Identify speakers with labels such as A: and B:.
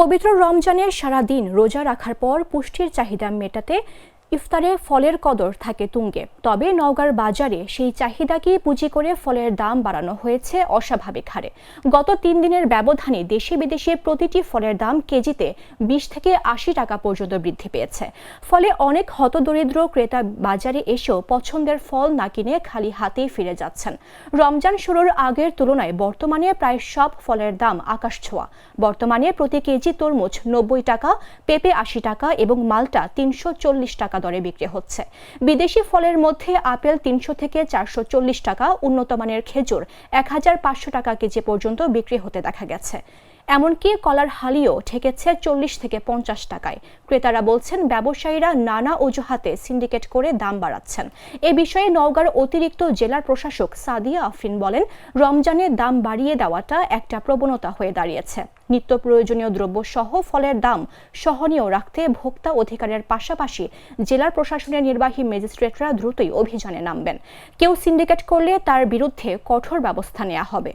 A: পবিত্র রমজানের সারা দিন রোজা রাখার পর পুষ্টির চাহিদা মেটাতে ইফতারে ফলের কদর থাকে তুঙ্গে। তবে নওগাঁর বাজারে সেই চাহিদাকেই পুঁজি করে ফলের দাম বাড়ানো হয়েছে অস্বাভাবিক হারে। গত ৩ দিনের ব্যবধানে দেশে বিদেশে প্রতিটি ফলের দাম কেজিতে ২০ থেকে ৮০ টাকা পর্যন্ত বৃদ্ধি পেয়েছে। ফলে অনেক হতদরিদ্র ক্রেতা বাজারে এসেও পছন্দের ফল না কিনে খালি হাতেই ফিরে যাচ্ছেন। রমজান শুরুর আগের তুলনায় বর্তমানে প্রায় সব ফলের দাম আকাশছোঁয়া। বর্তমানে প্রতি কেজি তরমুজ ৯০ টাকা, পেঁপে ৮০ টাকা এবং মালটা ৩৪০ টাকা দরে বিক্রি হচ্ছে। বিদেশি ফলের মধ্যে আপেল ৩০০ থেকে ৪৪০ টাকা, উন্নত মানের খেজুর ১৫০০ টাকা কেজি পর্যন্ত বিক্রি হতে দেখা গেছে। এমনকি কলার হালিও ঠেকেছে ৪০ থেকে ৫০ টাকায়। ক্রেতারা বলছেন ব্যবসায়ীরা নানা অজুহাতে সিন্ডিকেট করে দাম বাড়াচ্ছেন। এ বিষয়ে নওগাঁর অতিরিক্ত জেলার প্রশাসক সাদিয়া আফরিন বলেন, রমজানে দাম বাড়িয়ে দেওয়াটা একটা প্রবণতা হয়ে দাঁড়িয়েছে। নিত্য প্রয়োজনীয় দ্রব্য সহ ফলের দাম সহনীয় রাখতে ভোক্তা অধিকারের পাশাপাশি জেলার প্রশাসনের নির্বাহী ম্যাজিস্ট্রেটরা দ্রুতই অভিযানে নামবেন। কেউ সিন্ডিকেট করলে তার বিরুদ্ধে কঠোর ব্যবস্থা নেওয়া হবে।